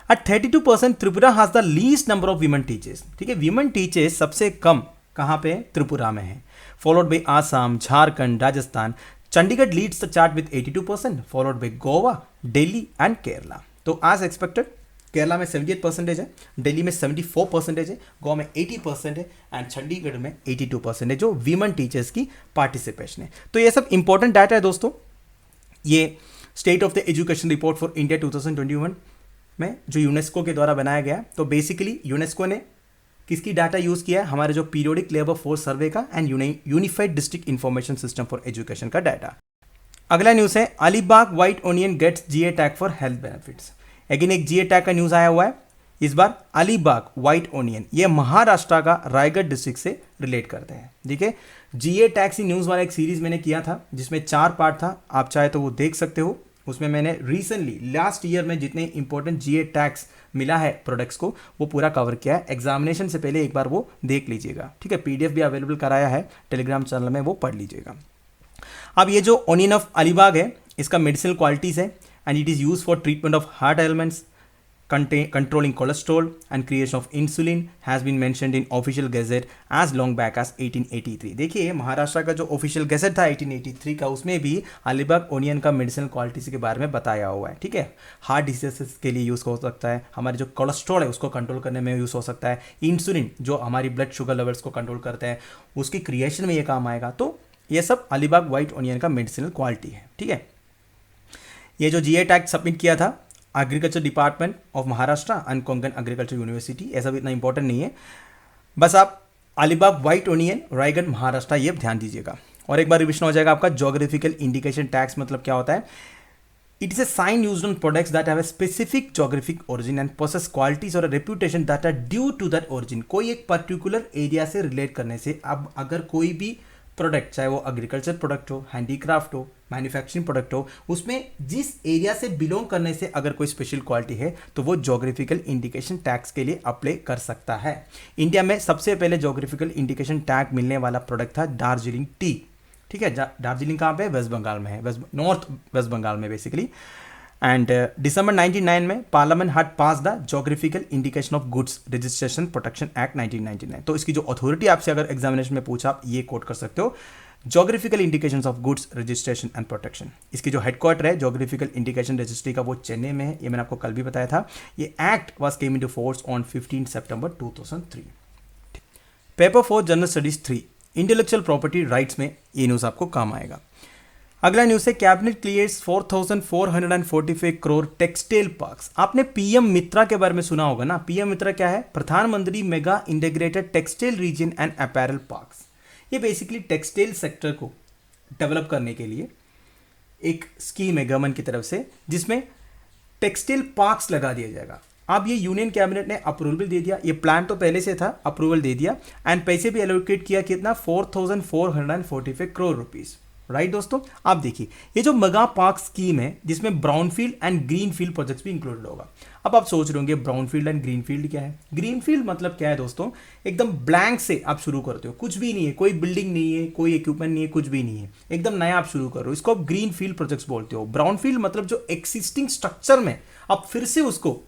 At 32% Tripura has the least number of women teachers. ठीक है, वीमेन टीचर्स सबसे कम कहाँ पे है, त्रिपुरा में है, followed by Assam, Jharkhand, Rajasthan. Chandigarh leads the chart with 82%, followed by Goa, Delhi and Kerala. तो एज एक्सपेक्टेड केरला में 78% है, दिल्ली में 74% है, गोवा में 80% है एंड चंडीगढ़ में 82% है जो वीमेन टीचर्स की पार्टिसिपेशन है। तो ये सब इंपॉर्टेंट डाटा है दोस्तों। ये state of the education report for India 2021 में जो यूनेस्को के द्वारा बनाया गया। तो बेसिकली यूनेस्को ने किसकी डाटा यूज़ किया है, हमारे जो पीरियोडिक लेबर फोर्स सर्वे का and unified district information system for education का डाटा। अगला न्यूज़ है Alibag white onion gets GA tag for health benefits. Again एक GA टैग का न्यूज़ आया हुआ है, इस बार अलीबाग व्हाइट ओनियन, ये महाराष्ट्र का रायगढ़ डिस्ट्रिक्ट से रिलेट करते हैं। ठीक है, GA टैग सी न्यूज़ वाला एक सीरीज मैंने किया था जिसमें 4 पार्ट था, आप चाहे तो वो देख सकते हो। उसमें मैंने रिसेंटली लास्ट ईयर में जितने इंपॉर्टेंट GA टैग्स मिला है प्रोडक्ट्स को वो पूरा कवर किया है। एग्जामिनेशन से पहले एक बार वो देख लीजिएगा। ठीक है, PDF भी अवेलेबल कराया है टेलीग्राम चैनल में, वो पढ़ लीजिएगा। अब ये जो ओनियन ऑफ अलीबाग है इसका मेडिसिनल क्वालिटीज़ है and it is use for treatment of heart elements, controlling cholesterol and creation of insulin has been mentioned in official gazette as long back as 1883। देखिए महाराष्ट्र का जो ऑफिशियल गैजेट था 1883 का, उसमें भी अलीबाग ओनियन का मेडिसिनल क्वालिटीज के बारे में बताया हुआ है। ठीक है, हार्ट डिसीजेस के लिए यूज़ हो सकता है, हमारे जो कोलेस्ट्रॉल है उसको कंट्रोल करने में यूज़ हो सकता है, इंसुलिन जो हमारी ब्लड शुगर लेवल्स को कंट्रोल करते हैं उसकी क्रिएशन में ये काम आएगा। तो ये सब अलीबाग व्हाइट ओनियन का मेडिसिनल क्वालिटी है। ठीक है, ये जो GA टैग सबमिट किया था agriculture department of Maharashtra and Konkan agriculture university, ऐसा भी इतना इंपॉर्टेंट नहीं है, बस आप अलीबाग व्हाइट ओनियन रायगढ़ महाराष्ट्र ये ध्यान दीजिएगा। और एक बार रिविजन हो जाएगा आपका। जोग्राफिकल इंडिकेशन टैग्स मतलब क्या होता है, it is a sign used on products that have a specific geographic origin and possess qualities और reputation that are due to that origin. कोई एक पर्टिकुलर एरिया से रिलेट करने से, अब अगर कोई भी प्रोडक्ट चाहे वो एग्रीकल्चर प्रोडक्ट हो, हैंडीक्राफ्ट हो, मैन्युफैक्चरिंग प्रोडक्ट हो, उसमें जिस एरिया से बिलोंग करने से अगर कोई स्पेशल क्वालिटी है तो वो जोग्राफिकल इंडिकेशन टैग्स के लिए अप्लाई कर सकता है। इंडिया में सबसे पहले जोग्राफिकल इंडिकेशन टैग मिलने वाला प्रोडक्ट था दार्जिलिंग टी। ठीक है, दार्जिलिंग कहाँ पे है, वेस्ट बंगाल में है, नॉर्थ वेस्ट बंगाल में बेसिकली। एंड December 1999 में parliament had pass the geographical indication of goods registration protection act 1999। तो इसकी जो अथॉरिटी आपसे अगर एग्जामिनेशन में पूछा आप ये कोट कर सकते हो, geographical indications of goods registration and protection. इसकी जो हेडक्वार्टर है जोग्राफिकल इंडिकेशन रजिस्ट्री का वो चेन्नई में है, ये मैंने आपको कल भी बताया था। ये act was came into force on 15 September 2003। Paper 4 general studies 3 intellectual property rights में ये न्यूज़ आपको काम आएगा। अगला न्यूज़ है cabinet clears 4,445 crore textile parks. आपने PM मित्रा के बारे में सुना होगा ना। PM मित्रा क्या है, प्रधानमंत्री mega integrated textile reason and apparel parks. ये बेसिकली टेक्सटाइल सेक्टर को डेवलप करने के लिए एक स्कीम है गवर्नमेंट की तरफ से जिसमें टेक्सटाइल पार्क्स लगा दिया जाएगा। अब ये यूनियन कैबिनेट ने अप्रूवल दे दिया, ये प्लान तो पहले से था, अप्रूवल दे दिया एंड पैसे भी एलोकेट किया, कितना 4,445 करोड़ रुपीस। राइट दोस्तों, आप देखिए ये जो मेगा पार्क स्कीम है जिसमें ब्राउनफील्ड एंड ग्रीनफील्ड प्रोजेक्ट्स भी इंक्लूडेड होगा। अब आप सोच रहे होंगे ब्राउनफील्ड एंड ग्रीनफील्ड क्या है। ग्रीनफील्ड मतलब क्या है दोस्तों, एकदम ब्लैंक से आप शुरू करते हो, कुछ भी नहीं है, कोई बिल्डिंग नहीं है, कोई इक्विपमेंट नहीं है, कुछ भी नहीं है, एकदम नया आप शुरू कर रहे हो, इसको आप ग्रीन फील्ड प्रोजेक्ट्स बोलते हो। ब्राउनफील्ड मतलब जो एक्सिस्टिंग स्ट्रक्चर में आप फिर से उसको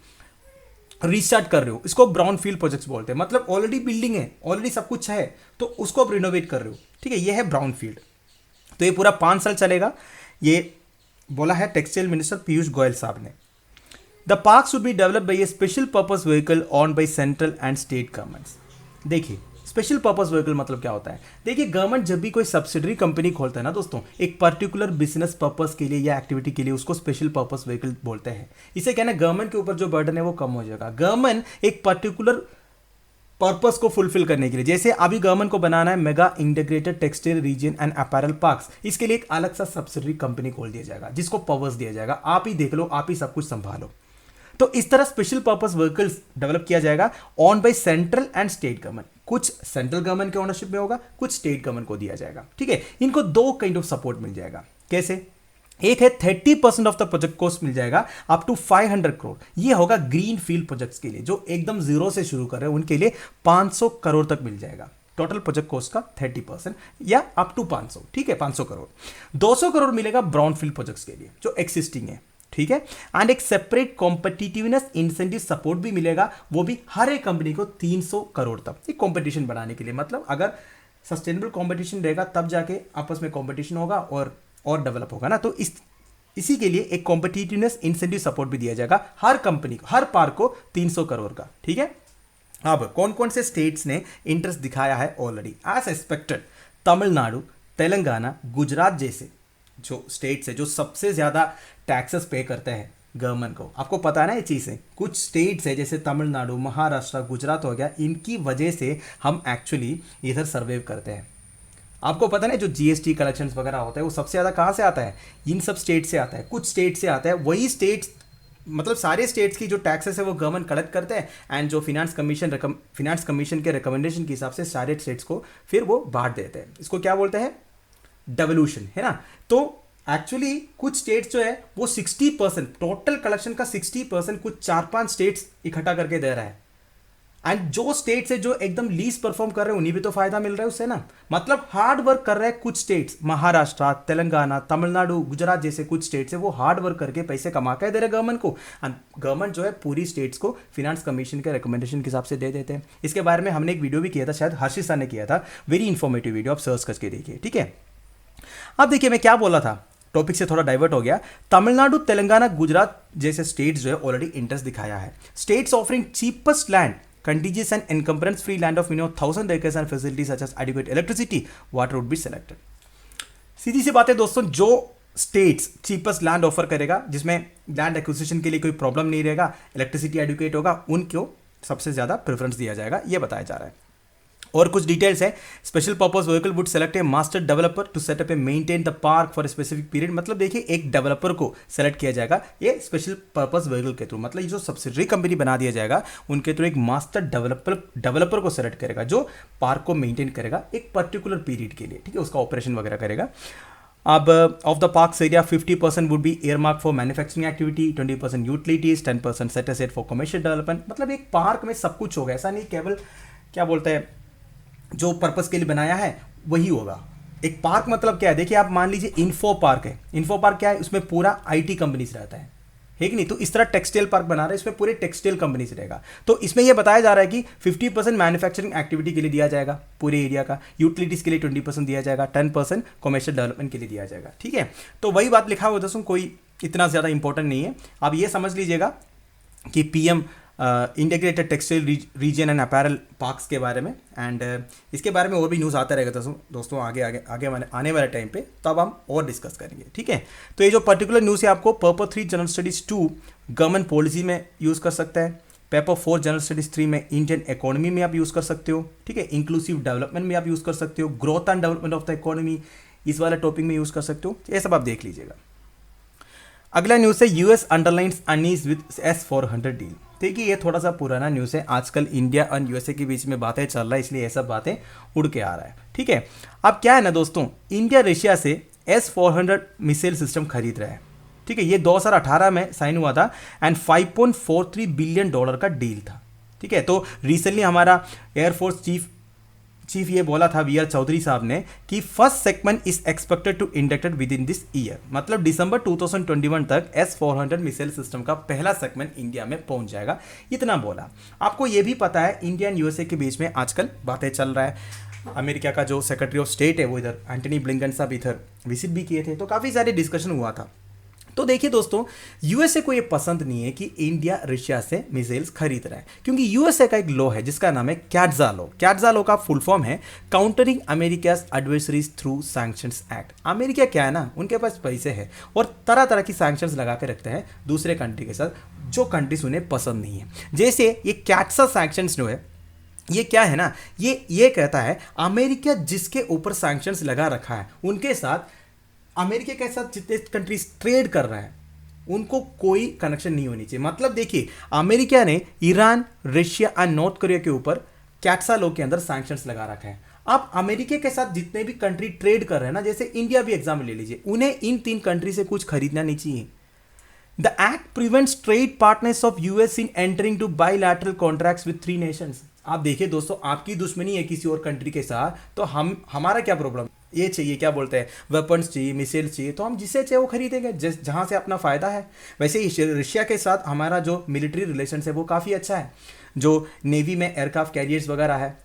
रीस्टार्ट कर रहे हो, इसको ब्राउन फील्ड प्रोजेक्ट्स बोलते हैं। मतलब ऑलरेडी बिल्डिंग है, ऑलरेडी सब कुछ है, तो उसको आप रिनोवेट कर रहे हो, ठीक है, ये है ब्राउन फील्ड। तो ये पूरा 5 साल चलेगा, ये बोला है टेक्सटाइल मिनिस्टर पीयूष गोयल साहब ने। The park should be develop by A special purpose vehicle on by central and state governments. देखिए स्पेशल पर्पस व्हीकल मतलब क्या होता है। देखिए गवर्नमेंट जब भी कोई सब्सिडरी कंपनी खोलता है ना दोस्तों, एक पर्टिकुलर बिजनेस पर्पस के लिए या एक्टिविटी के लिए, उसको स्पेशल पर्पस व्हीकल बोलते हैं। इसे कहना गवर्नमेंट के ऊपर जो बर्डन है वो कम हो जाएगा। गवर्नमेंट एक पर्टिकुलर पर्पस को फुलफिल करने के लिए, जैसे अभी गवर्नमेंट को बनाना है mega integrated textile reason and apparel parks, इसके लिए एक अलग सा सब्सिडरी कंपनी खोल दिया जाएगा जिसको पावर्स दिया जाएगा, आप ही देख लो, आप ही सब कुछ संभालो। तो इस तरह स्पेशल पर्पस व्हीकल्स डेवलप किया जाएगा on by central and state government. कुछ सेंट्रल गवर्नमेंट के ओनरशिप में होगा, कुछ स्टेट गवर्नमेंट को दिया जाएगा, ठीक है। इनको 2 काइंड ऑफ सपोर्ट मिल जाएगा। कैसे? एक है 30% ऑफ द प्रोजेक्ट कॉस्ट मिल जाएगा अप टू 500 करोड़। ये होगा ग्रीन फील्ड प्रोजेक्ट्स के लिए, जो एकदम जीरो से शुरू कर रहे हैं उनके लिए 500 करोड़ तक मिल जाएगा। टोटल प्रोजेक्ट कॉस्ट का 30% या अप टू 500, ठीक है, 500 करोड़। 200 करोड़ मिलेगा ब्राउन फील्ड प्रोजेक्ट्स के लिए जो एक्सिस्टिंग है, ठीक है। एंड एक सेपरेट कॉम्पिटिटिवनेस इंसेंटिव सपोर्ट भी मिलेगा, वो भी हर एक कंपनी को 300 करोड़ तक, एक कॉम्पिटिशन बढ़ाने के लिए। मतलब अगर सस्टेनेबल कॉम्पिटिशन रहेगा तब जाके आपस में कॉम्पिटिशन होगा और डेवलप होगा ना। तो इसी के लिए एक कॉम्पिटिटिवनेस इंसेंटिव सपोर्ट भी दिया जाएगा हर कंपनी को, हर पार्क को 300 करोड़ का, ठीक है। अब कौन कौन से स्टेट्स ने इंटरेस्ट दिखाया है already as expected? Tamil Nadu, Telangana, Gujarat जैसे जो स्टेट्स है जो सबसे ज़्यादा टैक्सेस पे करते हैं गवर्नमेंट को। आपको पता है ना ये चीज़ें। कुछ स्टेट्स है जैसे तमिलनाडु, महाराष्ट्र, गुजरात हो गया, इनकी वजह से हम एक्चुअली इधर सर्वाइव करते हैं। आपको पता है जो जीएसटी कलेक्शंस वगैरह होता है वो सबसे ज़्यादा कहाँ से आता है? इन सब स्टेट से आता है, कुछ स्टेट से आता है। वही स्टेट्स मतलब सारे स्टेट्स की जो टैक्सेस है वो गवर्नमेंट कलेक्ट करते हैं एंड जो फिनेंस कमीशन के रिकमेंडेशन के हिसाब से सारे स्टेट्स को फिर वो बांट देते हैं। इसको क्या बोलते हैं? डेवोल्यूशन, है ना। तो एक्चुअली कुछ स्टेट्स जो है वो 60%, टोटल कलेक्शन का 60% कुछ 4-5 स्टेट्स इकट्ठा करके दे रहा है। एंड जो स्टेट्स है जो एकदम लीस्ट परफॉर्म कर रहे हैं उन्हीं भी तो फायदा मिल रहा है उससे ना। मतलब हार्ड वर्क कर रहे हैं कुछ स्टेट्स, महाराष्ट्र, तेलंगाना, तमिलनाडु, गुजरात जैसे कुछ स्टेट्स है वो हार्ड वर्क करके पैसे कमा के दे रहे गवर्नमेंट को। एंड गवर्नमेंट जो है पूरी स्टेट्स को फिनेंस कमीशन के रिकमेंडेशन के हिसाब से दे देते हैं। इसके बारे में हमने एक वीडियो भी किया था, शायद हर्षित सर ने किया था, वेरी इंफॉर्मेटिव वीडियो, आप सर्च करके देखिए, ठीक है। अब देखिए मैं क्या बोला था, टॉपिक से थोड़ा डाइवर्ट हो गया। तमिलनाडु, तेलंगाना, गुजरात जैसे स्टेट्स जो है ऑलरेडी इंटरेस्ट दिखाया है। States offering cheapest land, contiguous and encumbrance free land of minimum 1000 acres and facilities such as adequate electricity, water would be selected। सीधी सी बात है दोस्तों, जो स्टेट्स चीपेस्ट लैंड ऑफर करेगा, जिसमें लैंड एक्विजिशन के लिए कोई प्रॉब्लम नहीं रहेगा, इलेक्ट्रिसिटी एडुकेट होगा, उनको सबसे ज़्यादा प्रेफरेंस दिया जाएगा, ये बताया जा रहा है। और कुछ डिटेल्स है। Special purpose vehicle would select a master developer to setup a maintain the park for a specific period. मतलब देखिए एक डेवलपर को सेलेक्ट किया जाएगा ये स्पेशल पर्पस व्हीकल के थ्रू, मतलब ये जो सब्सिडरी कंपनी बना दिया जाएगा उनके थ्रू एक मास्टर डेवलपर को सेलेक्ट करेगा जो पार्क को मेंटेन करेगा एक पर्टिकुलर पीरियड के लिए, ठीक है, उसका ऑपरेशन वगैरह करेगा। अब of the parks area 50% would be earmark for manufacturing activity, 20% utilities, 10% set aside for commercial development. मतलब एक पार्क में सब कुछ होगा, ऐसा नहीं केवल क्या बोलते हैं जो पर्पस के लिए बनाया है वही होगा। एक पार्क मतलब क्या है? देखिए आप मान लीजिए इन्फो पार्क है। इन्फो पार्क क्या है? उसमें पूरा आईटी कंपनी से रहता है कि नहीं। तो इस तरह टेक्सटाइल पार्क बना रहे हैं, इसमें पूरे टेक्सटाइल कंपनी से रहेगा। तो इसमें यह बताया जा रहा है कि 50% मैन्युफैक्चरिंग एक्टिविटी के लिए दिया जाएगा पूरे एरिया का, यूटिलिटीज के लिए 20% दिया जाएगा, 10% कमर्शियल डेवलपमेंट के लिए दिया जाएगा, ठीक है। तो वही बात लिखा हुआ दोस्तों, कोई इतना ज़्यादा इंपॉर्टेंट नहीं है। आप ये समझ लीजिएगा कि PM integrated textile reason and apparel parks के बारे में, एंड इसके बारे में और भी न्यूज़ आता रहेगा दोस्तों आगे आने वाले टाइम पे, तब हम और डिस्कस करेंगे, ठीक है। तो ये जो पर्टिकुलर न्यूज़ है आपको paper 3 general studies 2 government policy में यूज़ कर सकता है, पेपर 4 जनरल स्टडीज़ 3 में इंडियन इकोनॉमी में आप यूज़ कर सकते हो, ठीक है, इंक्लूसिव डेवलपमेंट में आप यूज़ कर सकते हो, growth and development of the economy इस वाले टॉपिक में यूज़ कर सकते हो। ये सब आप देख लीजिएगा। अगला न्यूज़ है US underlines unease with S-400 deal. देखिए ये थोड़ा सा पुराना न्यूज़ है, आजकल इंडिया और यूएसए के बीच में बातें चल रहा है, इसलिए ये सब बातें उड़ के आ रहा है, ठीक है। अब क्या है ना दोस्तों, इंडिया रशिया से S-400 मिसाइल सिस्टम खरीद रहा है। ठीक है, ये 2018 में साइन हुआ था एंड $5.43 बिलियन का डील था। ठीक है, तो रिसेंटली हमारा एयरफोर्स चीफ ये बोला था वी आर चौधरी साहब ने कि first segment is expected to inducted with in this year, मतलब दिसंबर 2021 तक S-400 मिसाइल सिस्टम का पहला सेगमेंट इंडिया में पहुंच जाएगा, इतना बोला। आपको ये भी पता है इंडिया एंड यूएसए के बीच में आजकल बातें चल रहा है। अमेरिका का जो सेक्रेटरी ऑफ स्टेट है वो इधर एंटनी ब्लिंकन साहब इधर विजिट भी किए थे, तो काफ़ी सारे डिस्कशन हुआ था। तो देखिए दोस्तों, यूएसए को ये पसंद नहीं है कि इंडिया रशिया से मिसाइल्स खरीद रहा है, क्योंकि यूएसए का एक लॉ है जिसका नाम है कैट्जा लॉ। कैट्जा लॉ का फुल फॉर्म है countering America's adversaries through sanctions act. America क्या है ना, उनके पास पैसे हैं और तरह तरह की सैंक्शंस लगा के रखते हैं दूसरे कंट्री के साथ जो कंट्रीज उन्हें पसंद नहीं है। जैसे ये कैट्सा सैंक्शंस जो है ये क्या है ना, ये कहता है अमेरिका जिसके ऊपर सैंक्शंस लगा रखा है उनके साथ, अमेरिका के साथ जितने कंट्रीज ट्रेड कर रहा है उनको कोई कनेक्शन नहीं होनी चाहिए। मतलब देखिए, अमेरिका ने Iran, Russia and north Korea के ऊपर कैट्सा लॉ के अंदर सैंक्शंस लगा रखा है। अब अमेरिका के साथ जितने भी कंट्री ट्रेड कर रहे हैं ना, जैसे इंडिया भी एग्जाम्पल ले लीजिए, उन्हें इन 3 कंट्री से कुछ खरीदना नहीं चाहिए। The act prevents trade partners of US in entering to bilateral contracts with 3 nations। आप देखिए दोस्तों, आपकी दुश्मनी है किसी और कंट्री के साथ, तो हमारा क्या प्रॉब्लम, ये चाहिए क्या बोलते हैं, वेपन्स चाहिए, मिसाइल चाहिए, तो हम जिससे चाहिए वो खरीदेंगे जहाँ से अपना फ़ायदा है। वैसे ही रशिया के साथ हमारा जो मिलिट्री रिलेशन है वो काफ़ी अच्छा है। जो नेवी में एयरक्राफ्ट कैरियर्स वगैरह है,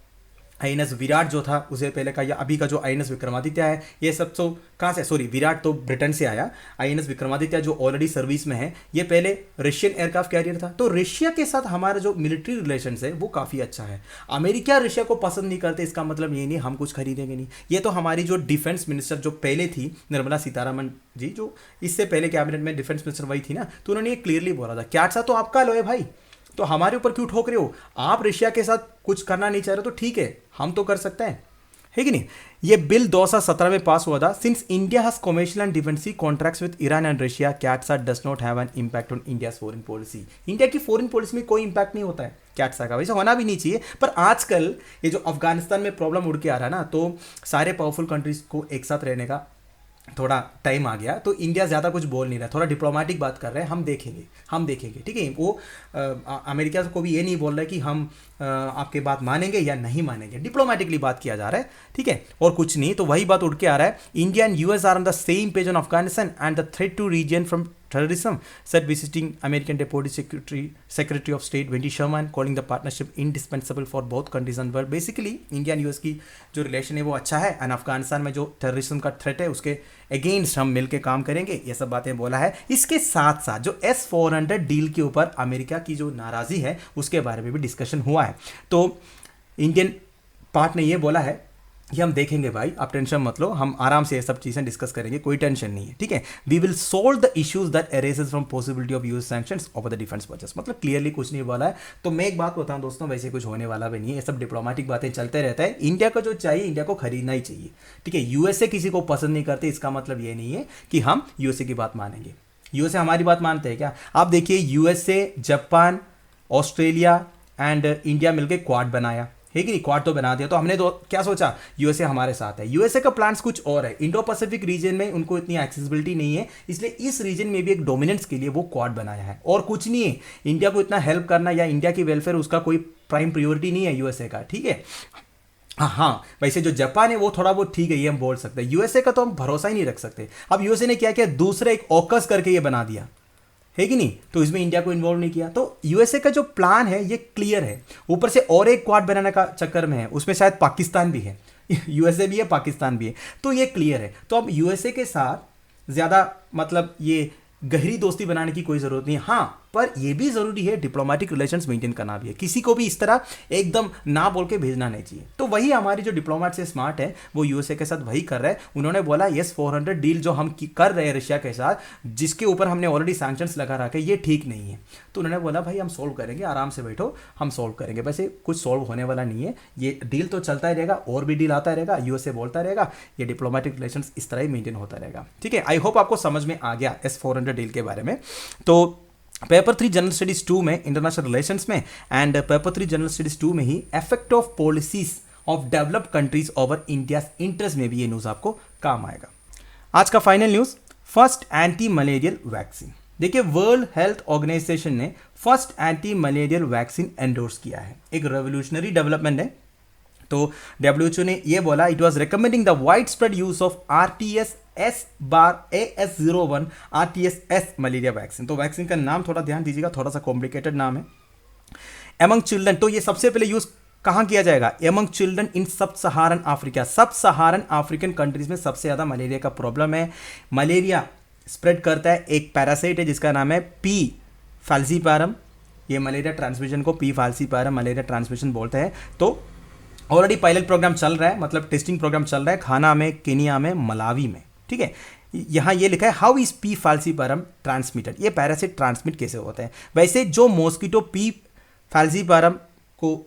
INS विराट जो था उसे पहले का, या अभी का जो INS विक्रमादित्य है, ये सब तो कहाँ से, सॉरी विराट तो ब्रिटेन से आया, INS विक्रमादित्य जो ऑलरेडी सर्विस में है ये पहले रशियन एयरक्राफ्ट कैरियर था। तो रशिया के साथ हमारा जो मिलिट्री रिलेशन है वो काफ़ी अच्छा है। अमेरिका रशिया को पसंद नहीं करते इसका मतलब ये नहीं हम कुछ खरीदेंगे नहीं। ये तो हमारी जो डिफेंस मिनिस्टर जो पहले थी निर्मला सीतारमण जी, जो इससे पहले कैबिनेट में डिफेंस मिनिस्टर वही थी ना, तो उन्होंने ये क्लियरली बोला था कैट्सा तो आपका लो है भाई, तो हमारे ऊपर क्यों ठोक रहे हो, आप रशिया के साथ कुछ करना नहीं चाह रहे तो ठीक है, हम तो कर सकते हैं, है कि नहीं। ये बिल 2017 में पास हुआ था। Since India has commercial and defensive contracts with Iran and Russia, CAATSA does not have an impact on India's foreign policy. India की फॉरेन पॉलिसी में कोई इंपैक्ट नहीं होता है कैट्सा का, वैसे होना भी नहीं चाहिए। पर आजकल ये जो अफगानिस्तान में प्रॉब्लम उड़ के आ रहा है ना, तो सारे पावरफुल कंट्रीज को एक साथ रहने का थोड़ा टाइम आ गया, तो इंडिया ज़्यादा कुछ बोल नहीं रहा, थोड़ा डिप्लोमेटिक बात कर रहे हैं, हम देखेंगे ठीक है। वो अमेरिका को भी ये नहीं बोल रहा है कि हम आपके बात मानेंगे या नहीं मानेंगे, डिप्लोमेटिकली बात किया जा रहा है, ठीक है, और कुछ नहीं। तो वही बात उठ के आ रहा है, India and US are on the same page on Afghanistan and the threat to region from terrorism, said visiting American Deputy Secretary of State Wendy Sherman, calling the partnership indispensable for both countries and world। Basically India and US की जो relation है वो अच्छा है, and Afghanistan में जो terrorism का threat है उसके अगेंस्ट हम मिलकर काम करेंगे, ये सब बातें बोला है। इसके साथ साथ जो S-400 डील के ऊपर अमेरिका की जो नाराज़ी है उसके बारे में भी डिस्कशन हुआ है। तो इंडियन पार्ट ने ये बोला है कि हम देखेंगे भाई, आप टेंशन मत लो, हम आराम से ये सब चीज़ें डिस्कस करेंगे, कोई टेंशन नहीं है, ठीक है। We will solve the issues that arises from possibility of use sanctions over the defence purchase. मतलब क्लियरली कुछ नहीं बोला है। तो मैं एक बात बताऊं दोस्तों, वैसे कुछ होने वाला भी नहीं है, ये सब डिप्लोमेटिक बातें चलते रहता है। इंडिया को जो चाहिए इंडिया को खरीदना ही चाहिए, ठीक है। यूएसए किसी को पसंद नहीं करते, इसका मतलब ये नहीं है कि हम यूएसए की बात मानेंगे। यूएसए हमारी बात मानते हैं क्या? आप देखिए, USA, Japan, Australia and India मिलकर क्वाड बनाया है कि नहीं, क्वाड तो बना दिया। तो हमने तो क्या सोचा, यूएसए हमारे साथ है। यूएसए का प्लान्स कुछ और है, इंडो पैसिफिक रीजन में उनको इतनी एक्सेसिबिलिटी नहीं है, इसलिए इस रीजन में भी एक डोमिनेंस के लिए वो क्वाड बनाया है, और कुछ नहीं है। इंडिया को इतना हेल्प करना या इंडिया की वेलफेयर उसका कोई प्राइम प्रायोरिटी नहीं है यूएसए का, ठीक है। हाँ, वैसे जो जापान है वो थोड़ा बहुत ठीक है, ये हम बोल सकते हैं। यूएसए का तो हम भरोसा ही नहीं रख सकते। अब यूएसए ने क्या किया, दूसरे एक ऑकस करके ये बना दिया है कि नहीं, तो इसमें इंडिया को इन्वॉल्व नहीं किया। तो यूएसए का जो प्लान है ये क्लियर है, ऊपर से और एक क्वाड बनाने का चक्कर में है, उसमें शायद पाकिस्तान भी है, यूएसए भी है, पाकिस्तान भी है, तो ये क्लियर है। तो अब यूएसए के साथ ज़्यादा मतलब ये गहरी दोस्ती बनाने की कोई ज़रूरत नहीं है। हाँ, पर यह भी ज़रूरी है डिप्लोमेटिक रिलेशंस मेंटेन करना भी है, किसी को भी इस तरह एकदम ना बोल के भेजना नहीं चाहिए। तो वही हमारी जो डिप्लोमेट से स्मार्ट है वो यूएसए के साथ वही कर रहे हैं। उन्होंने बोला S-400 डील जो हम कर रहे हैं रशिया के साथ, जिसके ऊपर हमने ऑलरेडी सैंक्शंस लगा रखे, ये ठीक नहीं है। तो उन्होंने बोला भाई हम सोल्व करेंगे, आराम से बैठो, हम सोल्व करेंगे। वैसे कुछ सोल्व होने वाला नहीं है, ये डील तो चलता ही रहेगा, और भी डील आता रहेगा, यूएसए बोलता रहेगा, ये डिप्लोमेटिक रिलेशंस इस तरह ही मेंटेन होता रहेगा, ठीक है। आई होप आपको समझ में आ गया S-400 डील के बारे में। तो पेपर 3 जनरल स्टडीज 2 में, इंटरनेशनल रिलेशंस में, एंड पेपर 3 जनरल स्टडीज 2 में ही effect of policies of developed countries over India's interest में भी ये न्यूज़ आपको काम आएगा। आज का final news, first anti malarial vaccine. देखिए, वर्ल्ड हेल्थ ऑर्गेनाइजेशन ने first anti malarial vaccine endorse किया है। एक रेवोल्यूशनरी डेवलपमेंट है। तो WHO ने ये बोला, it was recommending the wide spread use of RTS-AS01 RTS malaria vaccine. तो वैक्सीन का नाम थोड़ा ध्यान दीजिएगा, थोड़ा सा कॉम्प्लिकेटेड नाम है। एमंग चिल्ड्रन, तो ये सबसे पहले यूज कहां किया जाएगा? एमंग चिल्ड्रन इन सब सहारन अफ्रीका। सब सहारन अफ्रीकन कंट्रीज में सबसे ज्यादा मलेरिया का प्रॉब्लम है। मलेरिया स्प्रेड करता है, एक पैरासाइट है जिसका नाम है पी फैल्सीपारम। ये मलेरिया ट्रांसमिशन को पी फैल्सीपारम मलेरिया ट्रांसमिशन बोलते हैं। तो ऑलरेडी पायलट प्रोग्राम चल रहा है, मतलब टेस्टिंग प्रोग्राम चल रहा है घाना में, केनिया में, मलावी में। ठीक है, यहाँ ये लिखा है हाउ इज पी फैल्सीपारम ट्रांसमिटेड। ये पैरासाइट ट्रांसमिट कैसे होता है? वैसे जो मॉस्किटो पी फैल्सीपारम को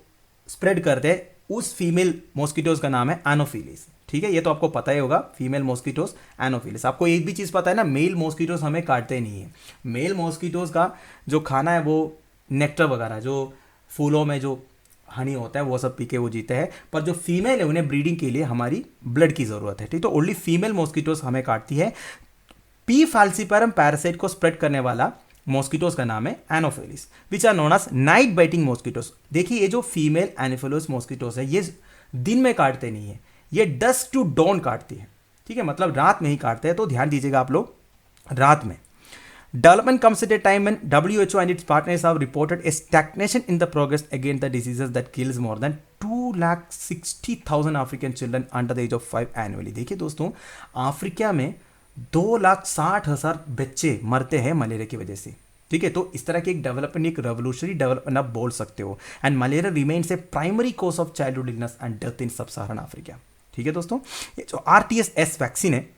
स्प्रेड करते हैं, उस फीमेल मॉस्किटोज का नाम है एनोफिलिस। ठीक है, ये तो आपको पता ही होगा, फीमेल मॉस्किटोज एनोफिलिस। आपको एक भी चीज़ पता है ना, मेल मॉस्किटोज हमें काटते नहीं है। मेल मॉस्किटोज का जो खाना है वो नेक्टर वगैरह, जो फूलों में जो हनी होता है वो सब पी के वो जीते हैं। पर जो फीमेल है उन्हें ब्रीडिंग के लिए हमारी ब्लड की ज़रूरत है। ठीक, तो ओनली फीमेल मॉस्किटोज हमें काटती है। पी फैल्सीपारम पैरासाइट को स्प्रेड करने वाला मॉस्किटोज का नाम है anopheles, which are known as night biting mosquitoes. देखिए, ये जो फीमेल एनोफिलिस मॉस्किटोज है, ये दिन में काटते नहीं है, ये डस्क टू डॉन काटती है। ठीक है, मतलब रात में ही काटते हैं। तो ध्यान दीजिएगा आप लोग, रात में। Development comes at a time when WHO and its partners have reported a stagnation in the progress against the diseases that kills more than 260,000 African children under the age of 5 annually। देखिए दोस्तों, Africa में 2,60,000 बच्चे मरते हैं malaria की वजह से। ठीक है, तो इस तरह की एक डेवलपमेंट, एक रेवोल्यूशनरी डेवलपमेंट आप बोल सकते हो। And malaria remains A primary cause of childhood illness and death in सब सहारन अफ्रीका। ठीक है दोस्तों, ये जो RTS वैक्सीन है,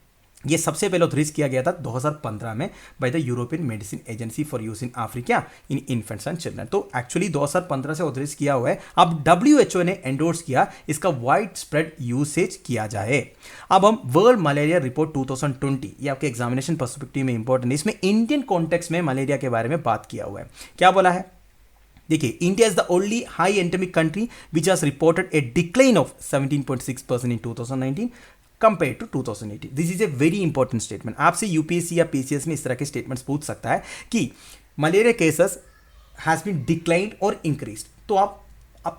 ये सबसे पहले ऑथराइज किया गया था 2015 में by the European medicine agency for use in Africa in infants and children. तो एक्चुअली 2015 से ऑथराइज किया हुआ है। अब WHO ने एंडोर्स किया इसका वाइड स्प्रेड यूसेज किया जाए। अब हम वर्ल्ड मलेरिया रिपोर्ट 2020, ये आपके एग्जामिनेशन पर्सपेक्टिव में इंपॉर्टेंट है। इसमें इंडियन कॉन्टेक्स्ट में मलेरिया के बारे में बात किया हुआ है। क्या बोला है? देखिए, India is the only high endemic country which has reported a decline of 17.6% in 2019 compare to 2018। This is a very important statement. आपसे यूपीएससी या पीसीएस में इस तरह के स्टेटमेंट्स पूछ सकता है कि malaria cases has been declined और इंक्रीज। तो आप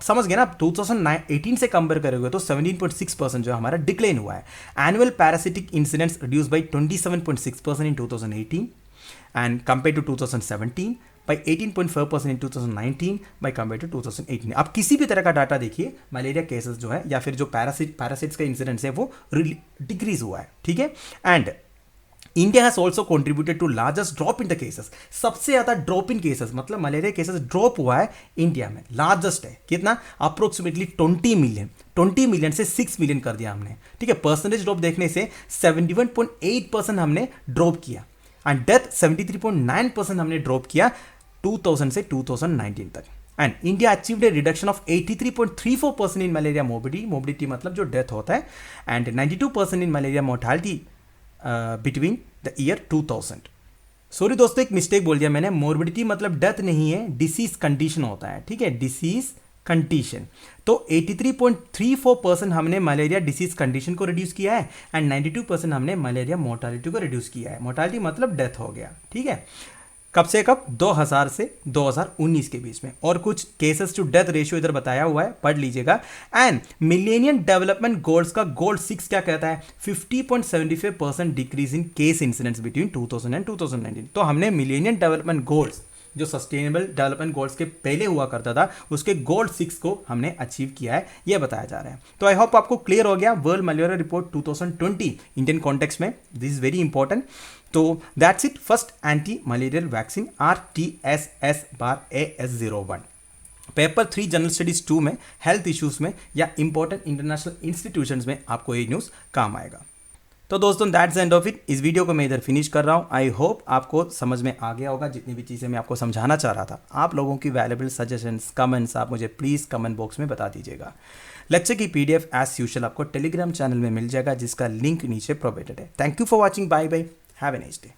समझ गए ना, 2018 से कंपेयर करोगे तो 17.6% जो हमारा डिक्लाइन हुआ है। Annual parasitic incidents reduce by 27.6% in 2018 and compare to 2017, by 18.4% in 2019 by compared to 2018। आप किसी भी तरह का डाटा देखिए, मलेरिया केसेस जो है या फिर जो पैरासिट्स का इंसिडेंट्स है वो डिक्रीज हुआ है। ठीक है, and India has also contributed to largest drop in the cases. सबसे ज्यादा ड्रॉप इन केसेस, मतलब मलेरिया केसेस ड्रॉप हुआ है इंडिया में, लार्जेस्ट है। कितना? अप्रोक्सीमेटली 20 मिलियन से 6 मिलियन कर दिया हमने। ठीक है, परसेंटेज ड्रॉप देखने से 71.8% हमने ड्रॉप किया एंड डेथ 73.9% हमने ड्रॉप किया 2000 से 2019 तक। And India achieved A reduction of 83.34% in malaria mobility मतलब जो डेथ होता है, and 92% in malaria mortality between the year 2000। Sorry दोस्तों, एक मिस्टेक बोल दिया मैंने, मोर्बिडिटी मतलब डेथ नहीं है, डिसीज कंडीशन होता है। ठीक है, डिसीज कंडीशन। तो 83.34% हमने मलेरिया डिसीज कंडीशन को रिड्यूस किया है एंड 92% हमने मलेरिया मोर्टालिटी को रिड्यूस किया है। मोर्टालिटी मतलब डेथ हो गया। ठीक है, कब से कब? 2000 से 2019 के बीच में। और कुछ केसेस टू डेथ रेशियो इधर बताया हुआ है, पढ़ लीजिएगा। एंड मिलेनियम डेवलपमेंट गोल्स का गोल 6 क्या कहता है? 50.75% decrease in case incidents between 2000 and 2019। तो हमने मिलेनियम डेवलपमेंट गोल्स, जो सस्टेनेबल डेवलपमेंट गोल्स के पहले हुआ करता था, उसके गोल 6 को हमने अचीव किया है, यह बताया जा रहा है। तो आई होप आपको क्लियर हो गया world malaria report 2020 Indian context में। This is very important. तो that's it, first anti malarial vaccine RTS-AS01। Paper 3 general studies 2 में हेल्थ इश्यूज में या इंपॉर्टेंट इंटरनेशनल इंस्टीट्यूशंस में आपको ये न्यूज़ काम आएगा। तो दोस्तों दैट्स एंड ऑफ इट। इस वीडियो को मैं इधर फिनिश कर रहा हूँ। आई होप आपको समझ में आ गया होगा जितनी भी चीज़ें मैं आपको समझाना चाह रहा था। आप लोगों की वैल्यूएबल सजेशंस, कमेंट्स आप मुझे प्लीज़ कमेंट बॉक्स में बता दीजिएगा। लेक्चर की PDF एज यूजुअल आपको टेलीग्राम चैनल में मिल जाएगा, जिसका लिंक नीचे प्रोवाइडेड है। Thank you for watching. Bye bye, have a nice day.